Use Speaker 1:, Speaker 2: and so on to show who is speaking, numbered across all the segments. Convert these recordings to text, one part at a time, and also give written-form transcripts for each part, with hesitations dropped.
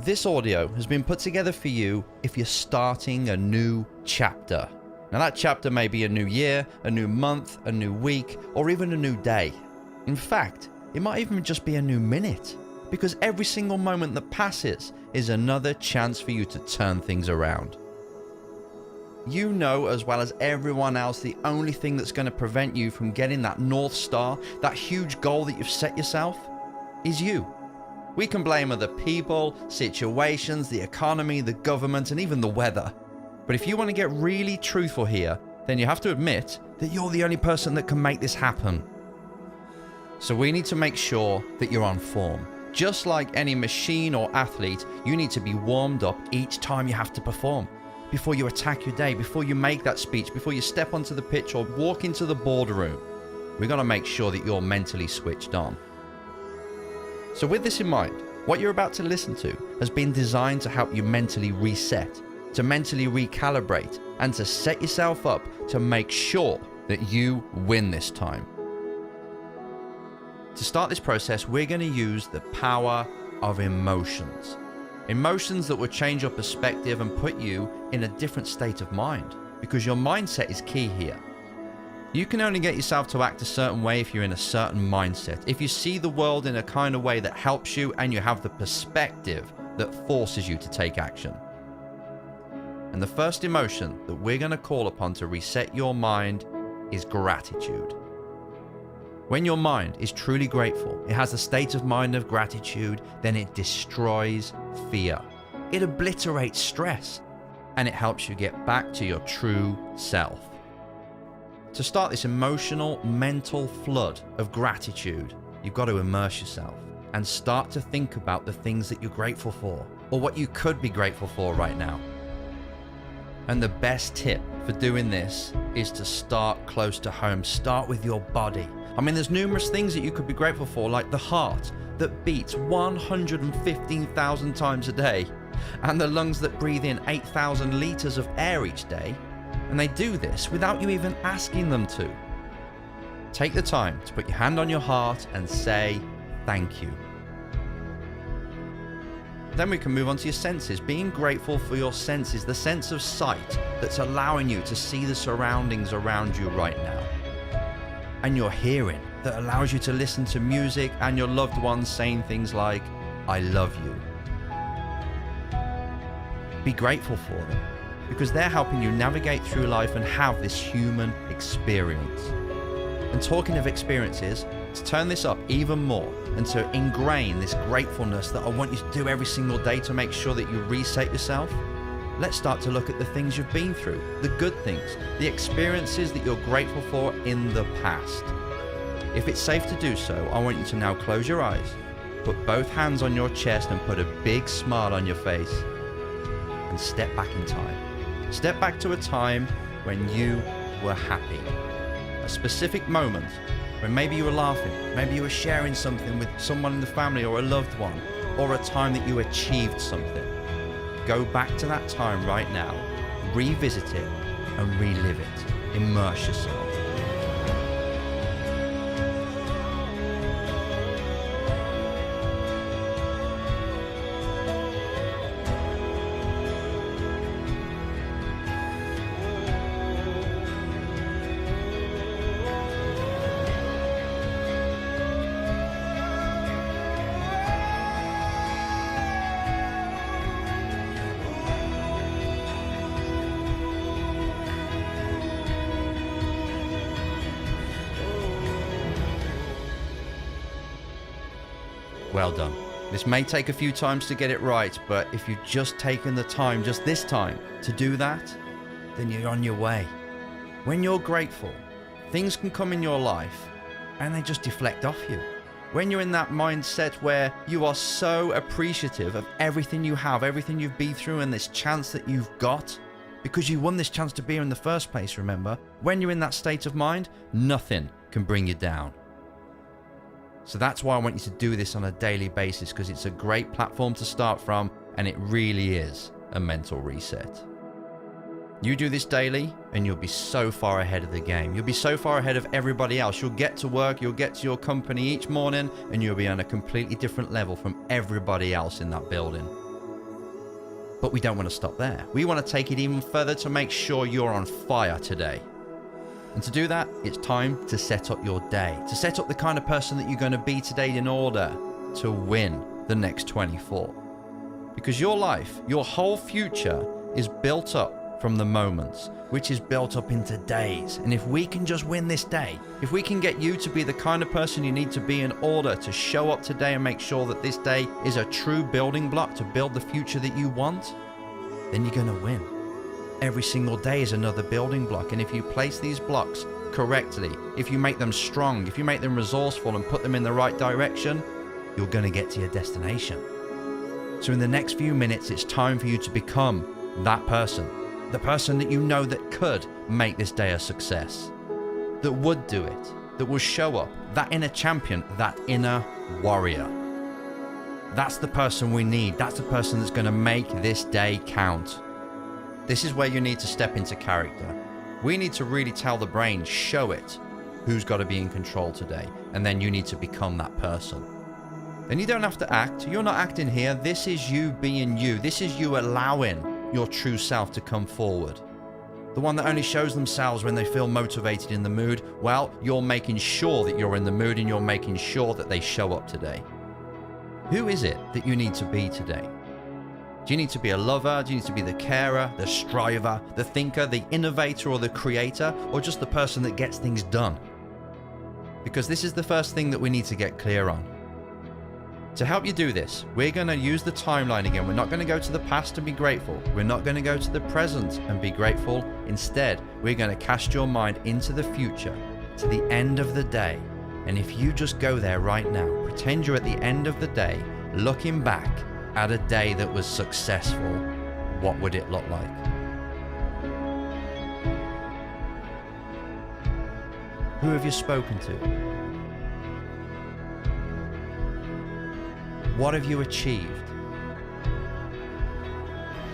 Speaker 1: This audio has been put together for you if you're starting a new chapter. Now that chapter may be a new year, a new month, a new week, or even a new day. In fact, it might even just be a new minute, because every single moment that passes is another chance for you to turn things around. You know as well as everyone else, the only thing that's going to prevent you from getting that North Star, that huge goal that you've set yourself, is you. We can blame other people, situations, the economy, the government, and even the weather. But if you want to get really truthful here, then you have to admit that you're the only person that can make this happen. So we need to make sure that you're on form. Just like any machine or athlete, you need to be warmed up each time you have to perform. Before you attack your day, before you make that speech, before you step onto the pitch or walk into the boardroom, we've got to make sure that you're mentally switched on. So with this in mind, what you're about to listen to has been designed to help you mentally reset, to mentally recalibrate, and to set yourself up to make sure that you win this time. To start this process, we're going to use the power of emotions. Emotions that will change your perspective and put you in a different state of mind, because your mindset is key here. You can only get yourself to act a certain way if you're in a certain mindset. If you see the world in a kind of way that helps you and you have the perspective that forces you to take action. And the first emotion that we're going to call upon to reset your mind is gratitude. When your mind is truly grateful, it has a state of mind of gratitude, then it destroys fear. It obliterates stress, and it helps you get back to your true self. To start this emotional, mental flood of gratitude, you've got to immerse yourself and start to think about the things that you're grateful for, or what you could be grateful for right now. And the best tip for doing this is to start close to home. Start with your body. I mean, there's numerous things that you could be grateful for, like the heart that beats 115,000 times a day, and the lungs that breathe in 8,000 liters of air each day. And they do this without you even asking them to. Take the time to put your hand on your heart and say thank you. Then we can move on to your senses. Being grateful for your senses, the sense of sight that's allowing you to see the surroundings around you right now. And your hearing that allows you to listen to music and your loved ones saying things like, "I love you." Be grateful for them, because they're helping you navigate through life and have this human experience. And talking of experiences, to turn this up even more and to ingrain this gratefulness that I want you to do every single day to make sure that you reset yourself, let's start to look at the things you've been through, the good things, the experiences that you're grateful for in the past. If it's safe to do so, I want you to now close your eyes, put both hands on your chest and put a big smile on your face, and step back in time. Step back to a time when you were happy. A specific moment when maybe you were laughing, maybe you were sharing something with someone in the family or a loved one, or a time that you achieved something. Go back to that time right now, revisit it and relive it. Immerse yourself. Well done. This may take a few times to get it right, but if you've just taken the time, just this time, to do that, then you're on your way. When you're grateful, things can come in your life and they just deflect off you. When you're in that mindset where you are so appreciative of everything you have, everything you've been through, and this chance that you've got, because you won this chance to be here in the first place, remember? When you're in that state of mind, nothing can bring you down. So that's why I want you to do this on a daily basis, because it's a great platform to start from, and it really is a mental reset. You do this daily and you'll be so far ahead of the game. You'll be so far ahead of everybody else. You'll get to work, you'll get to your company each morning, and you'll be on a completely different level from everybody else in that building. But we don't want to stop there. We want to take it even further to make sure you're on fire today. And to do that, it's time to set up your day, to set up the kind of person that you're going to be today in order to win the next 24. Because your life, your whole future is built up from the moments, which is built up into days. And if we can just win this day, if we can get you to be the kind of person you need to be in order to show up today and make sure that this day is a true building block to build the future that you want, then you're going to win. Every single day is another building block. And if you place these blocks correctly, if you make them strong, if you make them resourceful and put them in the right direction, you're going to get to your destination. So in the next few minutes, it's time for you to become that person. The person that you know that could make this day a success, that would do it, that will show up, that inner champion, that inner warrior. That's the person we need. That's the person that's going to make this day count. This is where you need to step into character. We need to really tell the brain, show it, who's got to be in control today. And then you need to become that person. And you don't have to act. You're not acting here. This is you being you. This is you allowing your true self to come forward. The one that only shows themselves when they feel motivated in the mood. Well, you're making sure that you're in the mood and you're making sure that they show up today. Who is it that you need to be today? Do you need to be a lover? Do you need to be the carer, the striver, the thinker, the innovator, or the creator, or just the person that gets things done? Because this is the first thing that we need to get clear on. To help you do this, we're going to use the timeline again. We're not going to go to the past and be grateful. We're not going to go to the present and be grateful. Instead, we're going to cast your mind into the future, to the end of the day. And if you just go there right now, pretend you're at the end of the day, looking back at a day that was successful, what would it look like? Who have you spoken to? What have you achieved?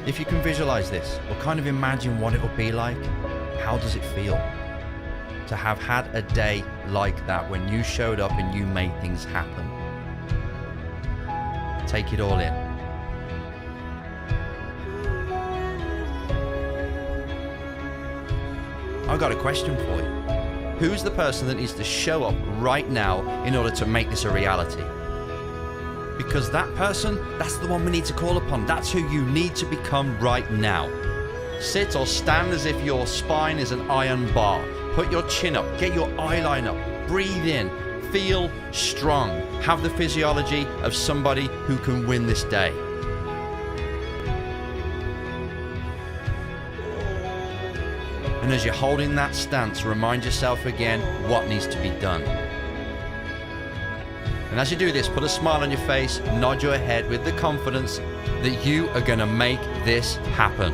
Speaker 1: If you can visualize this, or kind of imagine what it will be like, how does it feel to have had a day like that when you showed up and you made things happen? Take it all in. I've got a question for you. Who's the person that needs to show up right now in order to make this a reality? Because that person, that's the one we need to call upon. That's who you need to become right now. Sit or stand as if your spine is an iron bar. Put your chin up, get your eyeline up, breathe in, feel strong. Have the physiology of somebody who can win this day. And as you're holding that stance, remind yourself again what needs to be done. And as you do this, put a smile on your face, nod your head with the confidence that you are going to make this happen.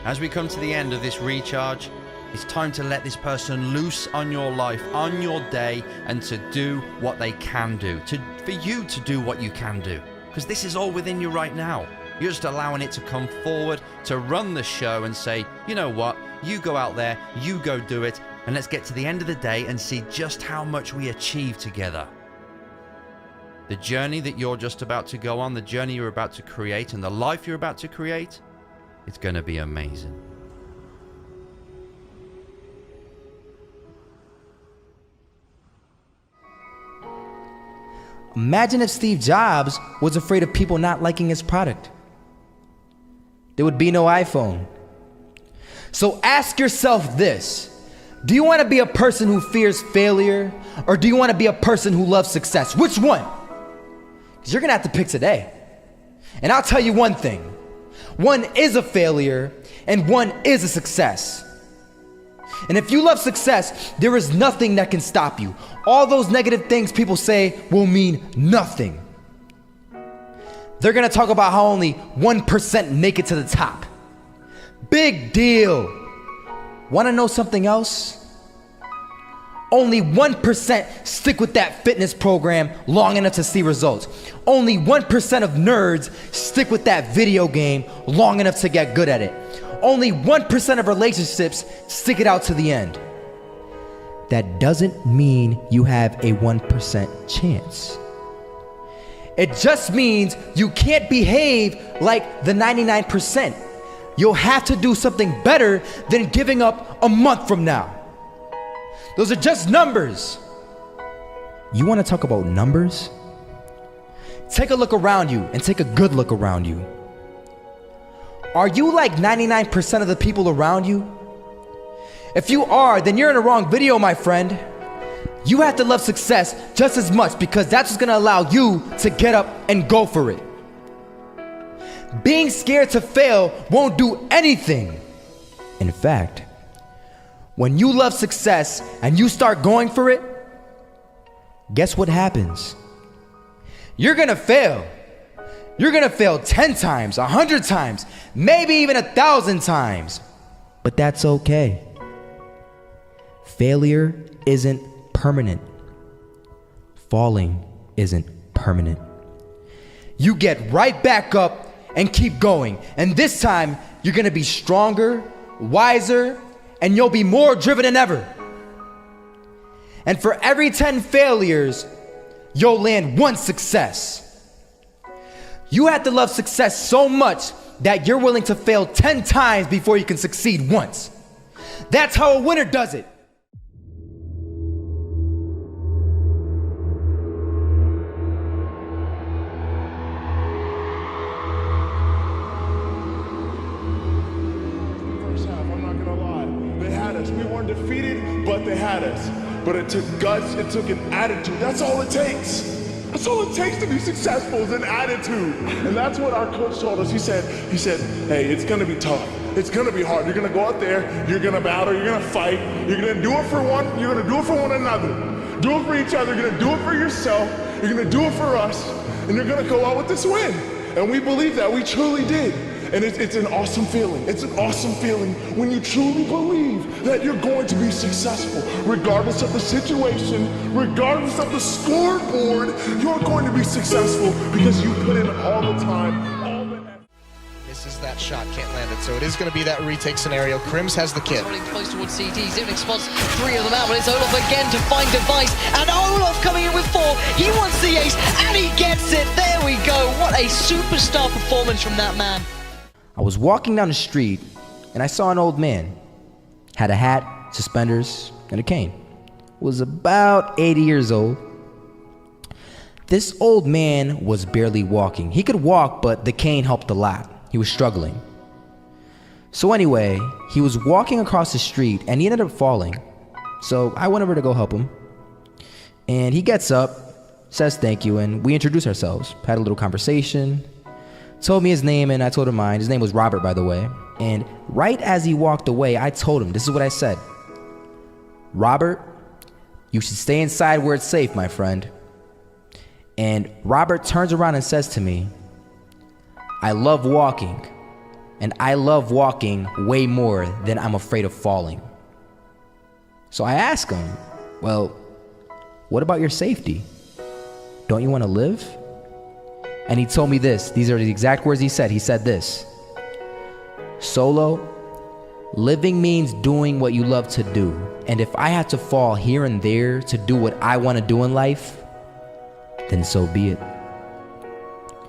Speaker 1: As we come to the end of this recharge, it's time to let this person loose on your life, on your day, and to do what they can do, for you to do what you can do. Because this is all within you right now. You're just allowing it to come forward, to run the show and say, you know what, you go out there, you go do it, and let's get to the end of the day and see just how much we achieve together. The journey that you're just about to go on, the journey you're about to create, and the life you're about to create, it's going to be amazing.
Speaker 2: Imagine if Steve Jobs was afraid of people not liking his product. There would be no iPhone. So ask yourself this: do you want to be a person who fears failure, or do you want to be a person who loves success? Which one? Because you're going to have to pick today. And I'll tell you one thing. One is a failure and one is a success. And if you love success, there is nothing that can stop you. All those negative things people say will mean nothing. They're gonna talk about how only 1% make it to the top. Big deal. Wanna know something else? Only 1% stick with that fitness program long enough to see results. Only 1% of nerds stick with that video game long enough to get good at it. Only 1% of relationships stick it out to the end. That doesn't mean you have a 1% chance. It just means you can't behave like the 99%. You'll have to do something better than giving up a month from now. Those are just numbers. You want to talk about numbers? Take a look around you and take a good look around you. Are you like 99% of the people around you? If you are, then you're in the wrong video, my friend. You have to love success just as much because that's what's gonna allow you to get up and go for it. Being scared to fail won't do anything. In fact, when you love success and you start going for it, guess what happens? You're gonna fail. You're gonna fail 10 times, 100 times, maybe even 1,000 times. But that's okay. Failure isn't permanent. Falling isn't permanent. You get right back up and keep going. And this time, you're gonna be stronger, wiser, and you'll be more driven than ever. And for every 10 failures, you'll land one success. You have to love success so much that you're willing to fail 10 times before you can succeed once. That's how a winner does it.
Speaker 3: We weren't defeated, but they had us. But it took guts, it took an attitude. That's all it takes. That's all it takes to be successful is an attitude. And that's what our coach told us. He said, hey, it's gonna be tough. It's gonna be hard. You're gonna go out there, you're gonna battle, you're gonna fight, you're gonna do it for one, you're gonna do it for one another. Do it for each other, you're gonna do it for yourself, you're gonna do it for us, and you're gonna go out with this win. And we believe that, we truly did. And it's an awesome feeling. It's an awesome feeling when you truly believe that you're going to be successful. Regardless of the situation, regardless of the scoreboard, you're going to be successful because you put in all the time, all the effort.
Speaker 4: Misses that shot, can't land it. So it is going to be that retake scenario. Crims has the kid.
Speaker 5: Running close towards CT. Zivnik spots 3 of them out, but it's Olaf again to find device. And Olaf coming in with 4. He wants the ace, and he gets it. There we go. What a superstar performance from that man.
Speaker 2: I was walking down the street and I saw an old man. Had a hat, suspenders, and a cane. Was about 80 years old. This old man was barely walking. He could walk, but the cane helped a lot. He was struggling. So anyway, he was walking across the street and he ended up falling. So I went over to go help him. And he gets up, says thank you, and we introduced ourselves. Had a little conversation. Told me his name and I told him mine. His name was Robert, by the way. And right as he walked away, I told him, this is what I said. Robert, you should stay inside where it's safe, my friend. And Robert turns around and says to me, I love walking. And I love walking way more than I'm afraid of falling. So I asked him, well, what about your safety? Don't you want to live? And he told me this. These are the exact words he said. He said this. Solo, living means doing what you love to do. And if I have to fall here and there to do what I want to do in life, then so be it.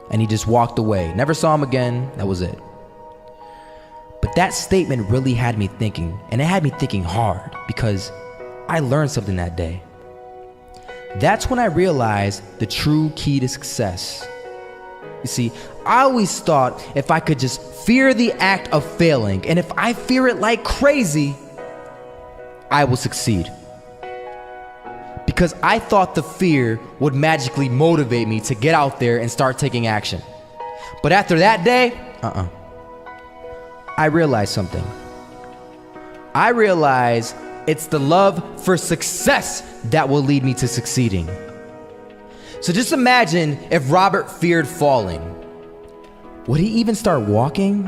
Speaker 2: And he just walked away. Never saw him again. That was it. But that statement really had me thinking. And it had me thinking hard because I learned something that day. That's when I realized the true key to success. You see, I always thought if I could just fear the act of failing, and if I fear it like crazy, I will succeed. Because I thought the fear would magically motivate me to get out there and start taking action. But after that day, I realized something. I realize it's the love for success that will lead me to succeeding. So just imagine if Robert feared falling. Would he even start walking?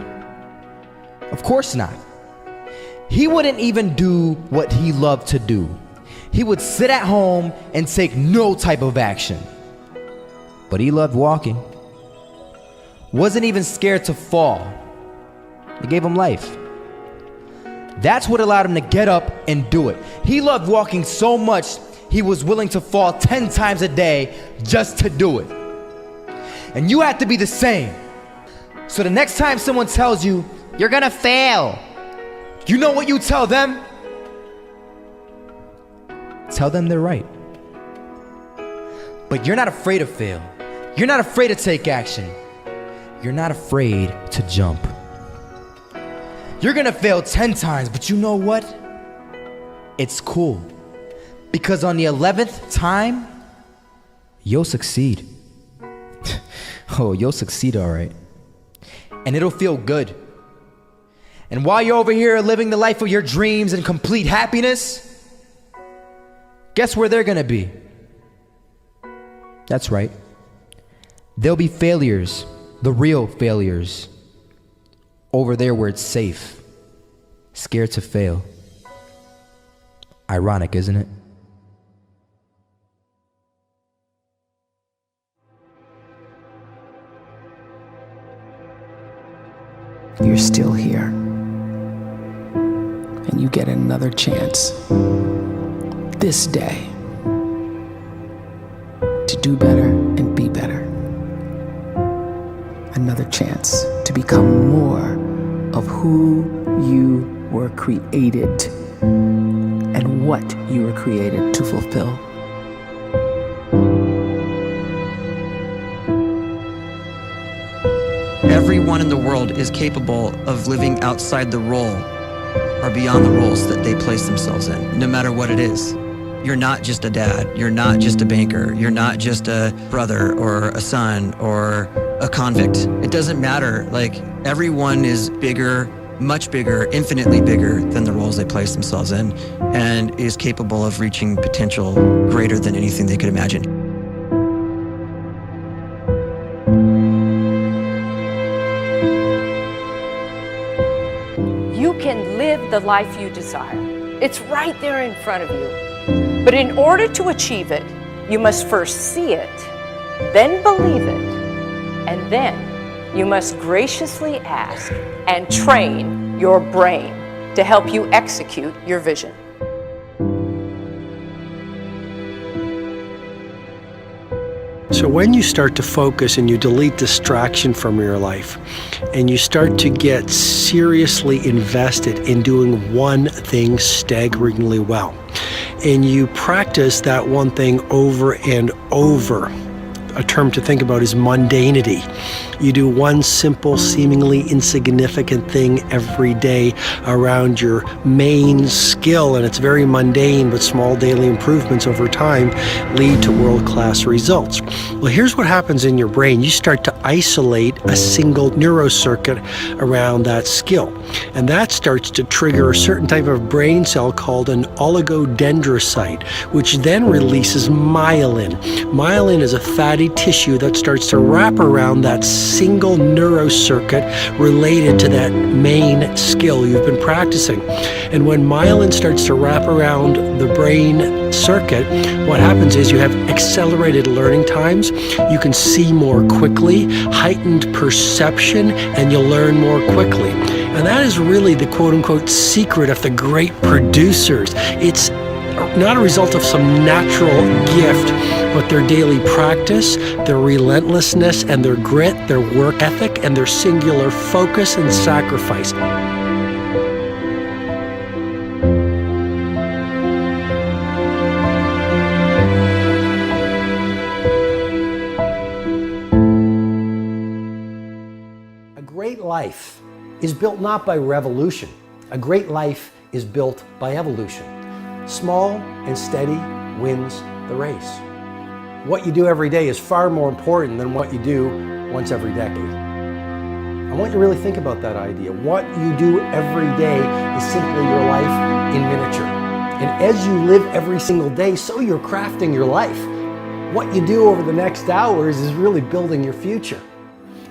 Speaker 2: Of course not. He wouldn't even do what he loved to do. He would sit at home and take no type of action. But he loved walking. Wasn't even scared to fall. It gave him life. That's what allowed him to get up and do it. He loved walking so much, he was willing to fall 10 times a day just to do it. And you have to be the same. So the next time someone tells you, you're gonna fail, you know what you tell them? Tell them they're right. But you're not afraid to fail. You're not afraid to take action. You're not afraid to jump. You're gonna fail 10 times, but you know what? It's cool. Because on the 11th time, you'll succeed. Oh, you'll succeed all right. And it'll feel good. And while you're over here living the life of your dreams and complete happiness, guess where they're gonna be? That's right. They'll be failures, the real failures. Over there where it's safe, scared to fail. Ironic, isn't it?
Speaker 6: You're still here, and you get another chance this day to do better and be better. Another chance to become more of who you were created and what you were created to fulfill.
Speaker 7: Everyone in the world is capable of living outside the role or beyond the roles that they place themselves in, no matter what it is. You're not just a dad, you're not just a banker, you're not just a brother or a son or a convict. It doesn't matter. Like, everyone is bigger, much bigger, infinitely bigger than the roles they place themselves in, and is capable of reaching potential greater than anything they could imagine.
Speaker 8: You can live the life you desire. It's right there in front of you. But in order to achieve it, you must first see it, then believe it, and then you must graciously ask and train your brain to help you execute your vision.
Speaker 9: So when you start to focus and you delete distraction from your life, and you start to get seriously invested in doing one thing staggeringly well, and you practice that one thing over and over, a term to think about is mundanity. You do one simple, seemingly insignificant thing every day around your main skill, and it's very mundane, but small daily improvements over time lead to world-class results. Well, here's what happens in your brain. You start to isolate a single neurocircuit around that skill, and that starts to trigger a certain type of brain cell called an oligodendrocyte, which then releases myelin. Myelin is a fatty tissue that starts to wrap around that single neurocircuit related to that main skill you've been practicing. And when myelin starts to wrap around the brain circuit, what happens is you have accelerated learning times, you can see more quickly, heightened perception, and you'll learn more quickly. And that is really the quote-unquote secret of the great producers. It's not a result of some natural gift, but their daily practice, their relentlessness and their grit, their work ethic, and their singular focus and sacrifice. A great life is built not by revolution. A great life is built by evolution. Small and steady wins the race. What you do every day is far more important than what you do once every decade. I want you to really think about that idea. What you do every day is simply your life in miniature. And as you live every single day, so you're crafting your life. What you do over the next hours is really building your future.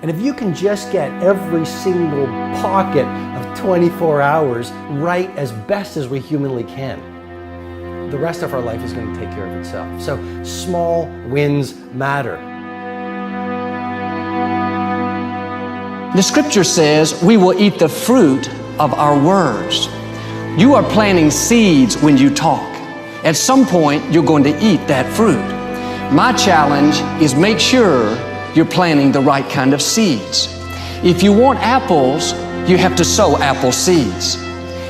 Speaker 9: And if you can just get every single pocket of 24 hours right as best as we humanly can, the rest of our life is going to take care of itself. So small wins matter.
Speaker 10: The scripture says we will eat the fruit of our words. You are planting seeds when you talk. At some point, you're going to eat that fruit. My challenge is make sure you're planting the right kind of seeds. If you want apples, you have to sow apple seeds.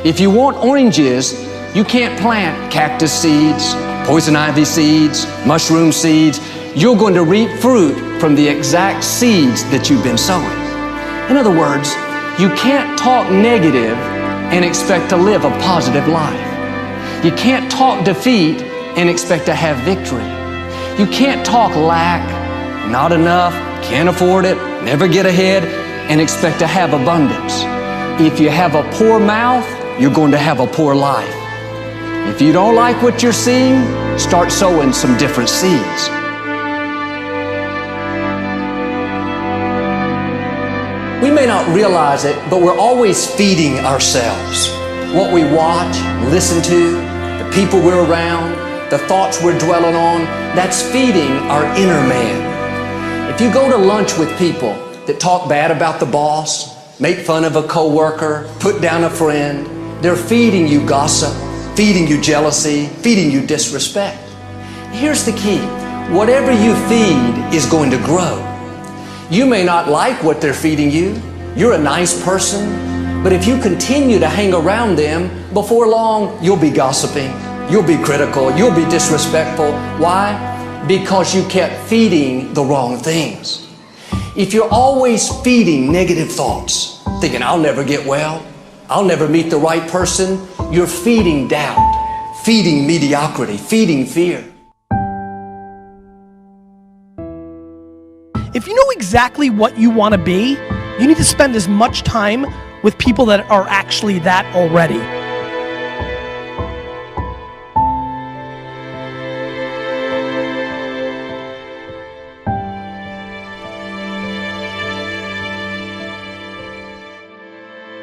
Speaker 10: If you want oranges, you can't plant cactus seeds, poison ivy seeds, mushroom seeds. You're going to reap fruit from the exact seeds that you've been sowing. In other words, you can't talk negative and expect to live a positive life. You can't talk defeat and expect to have victory. You can't talk lack, not enough, can't afford it, never get ahead, and expect to have abundance. If you have a poor mouth, you're going to have a poor life. If you don't like what you're seeing, start sowing some different seeds. We may not realize it, but we're always feeding ourselves. What we watch, listen to, the people we're around, the thoughts we're dwelling on, that's feeding our inner man. If you go to lunch with people that talk bad about the boss, make fun of a coworker, put down a friend, they're feeding you gossip, feeding you jealousy, feeding you disrespect. Here's the key. Whatever you feed is going to grow. You may not like what they're feeding you. You're a nice person. But if you continue to hang around them, before long, you'll be gossiping. You'll be critical. You'll be disrespectful. Why? Because you kept feeding the wrong things. If you're always feeding negative thoughts, thinking, I'll never get well, I'll never meet the right person, you're feeding doubt, feeding mediocrity, feeding fear.
Speaker 11: If you know exactly what you want to be, you need to spend as much time with people that are actually that already.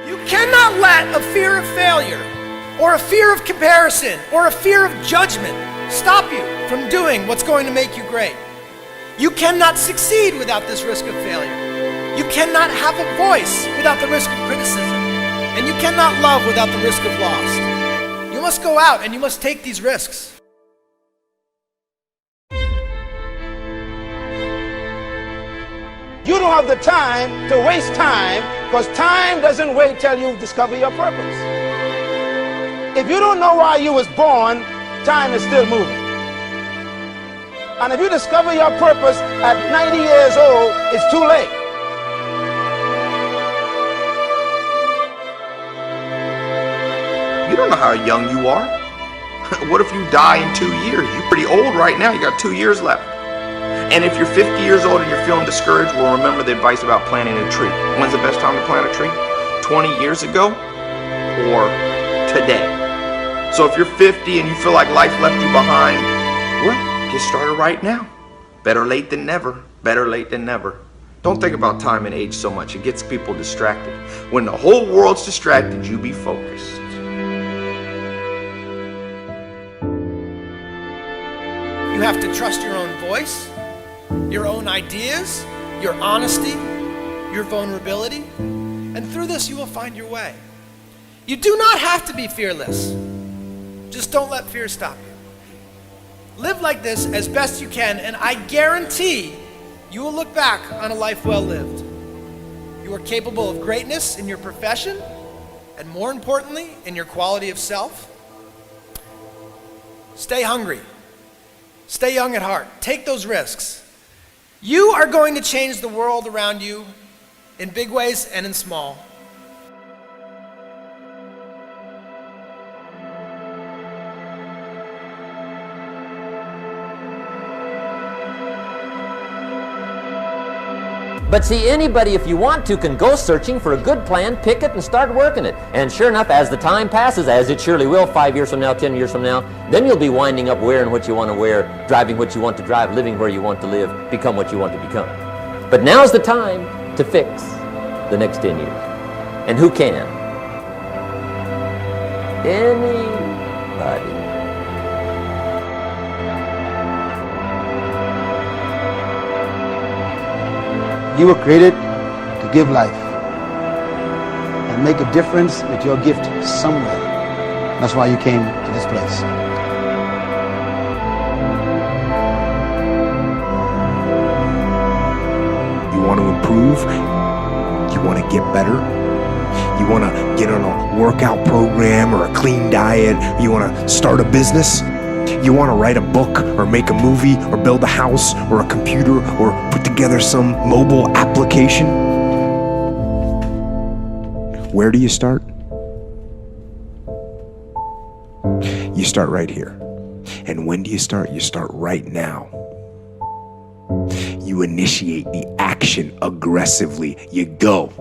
Speaker 11: You cannot let a fear of failure, or a fear of comparison, or a fear of judgment stop you from doing what's going to make you great. You cannot succeed without this risk of failure. You cannot have a voice without the risk of criticism. And you cannot love without the risk of loss. You must go out and you must take these risks.
Speaker 12: You don't have the time to waste time, because time doesn't wait till you discover your purpose. If you don't know why you was born, time is still moving. And if you discover your purpose at 90 years old, it's too late.
Speaker 13: You don't know how young you are. What if you die in 2 years? You're pretty old right now. You got 2 years left. And if you're 50 years old and you're feeling discouraged, well, remember the advice about planting a tree. When's the best time to plant a tree? 20 years ago or today? So if you're 50 and you feel like life left you behind, well, get started right now. Better late than never. Better late than never. Don't think about time and age so much. It gets people distracted. When the whole world's distracted, you be focused.
Speaker 11: You have to trust your own voice, your own ideas, your honesty, your vulnerability, and through this you will find your way. You do not have to be fearless. Just don't let fear stop you. Live like this as best you can, and I guarantee you will look back on a life well lived. You are capable of greatness in your profession, and more importantly, in your quality of self. Stay hungry. Stay young at heart. Take those risks. You are going to change the world around you in big ways and in small.
Speaker 14: But see, anybody, if you want to, can go searching for a good plan, pick it, and start working it. And sure enough, as the time passes, as it surely will 5 years from now, 10 years from now, then you'll be winding up wearing what you want to wear, driving what you want to drive, living where you want to live, become what you want to become. But now's the time to fix the next 10 years. And who can? Anybody.
Speaker 12: You were created to give life and make a difference with your gift somewhere. That's why you came to this place.
Speaker 15: You want to improve? You want to get better? You want to get on a workout program or a clean diet? You want to start a business? You want to write a book or make a movie or build a house or a computer or put together some mobile application? Where do you start? You start right here. And when do you start? You start right now. You initiate the action aggressively. You go.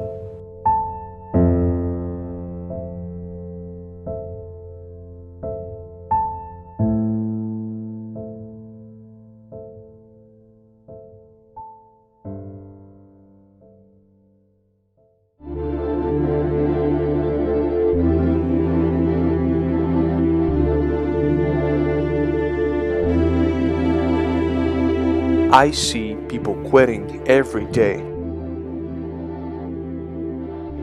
Speaker 16: I see people quitting every day.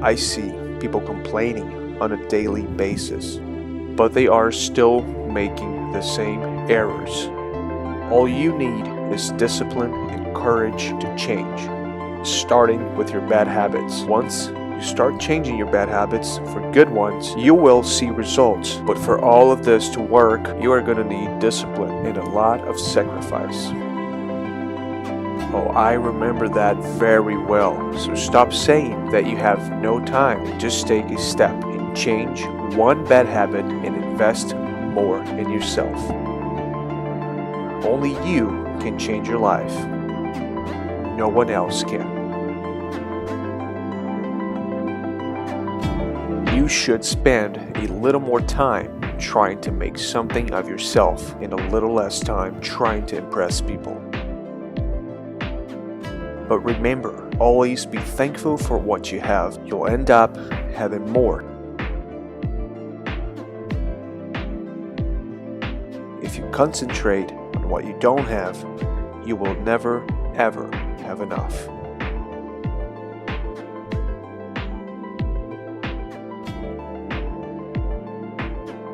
Speaker 16: I see people complaining on a daily basis, but they are still making the same errors. All you need is discipline and courage to change, starting with your bad habits. Once you start changing your bad habits for good ones, you will see results. But for all of this to work, you are going to need discipline and a lot of sacrifice. Oh, I remember that very well. So stop saying that you have no time. Just take a step and change one bad habit and invest more in yourself. Only you can change your life. No one else can. You should spend a little more time trying to make something of yourself and a little less time trying to impress people. But remember, always be thankful for what you have. You'll end up having more. If you concentrate on what you don't have, you will never, ever have enough.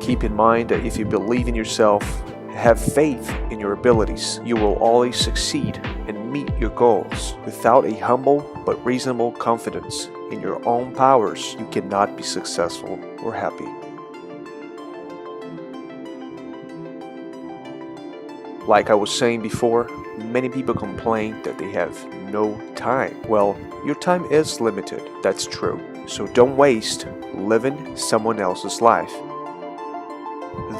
Speaker 16: Keep in mind that if you believe in yourself, have faith in your abilities, you will always succeed and meet your goals. Without a humble but reasonable confidence in your own powers, you cannot be successful or happy. Like I was saying before, many people complain that they have no time. Well, your time is limited, that's true. So don't waste living someone else's life.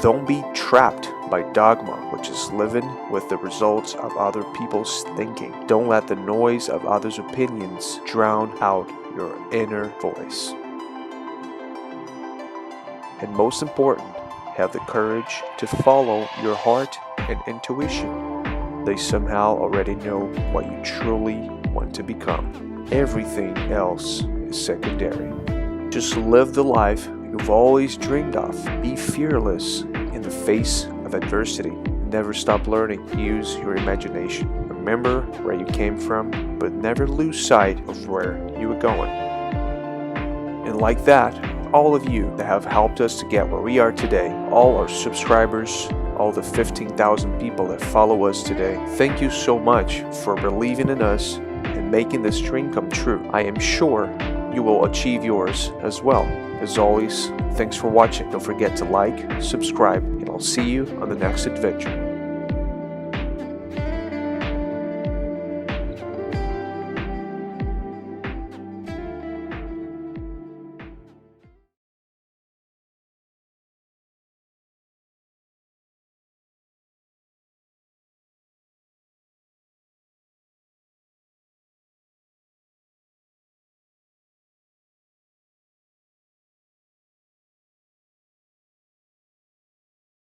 Speaker 16: Don't be trapped by dogma, which is living with the results of other people's thinking. Don't let the noise of others' opinions drown out your inner voice. And most important, have the courage to follow your heart and intuition. They somehow already know what you truly want to become. Everything else is secondary. Just live the life you've always dreamed of. Be fearless in the face of adversity. Never stop learning. Use your imagination. Remember where you came from, but never lose sight of where you are going. And like that, all of you that have helped us to get where we are today, all our subscribers, all the 15,000 people that follow us today, thank you so much for believing in us and making this dream come true. I am sure you will achieve yours as well. As always, thanks for watching. Don't forget to like, subscribe, and I'll see you on the next adventure.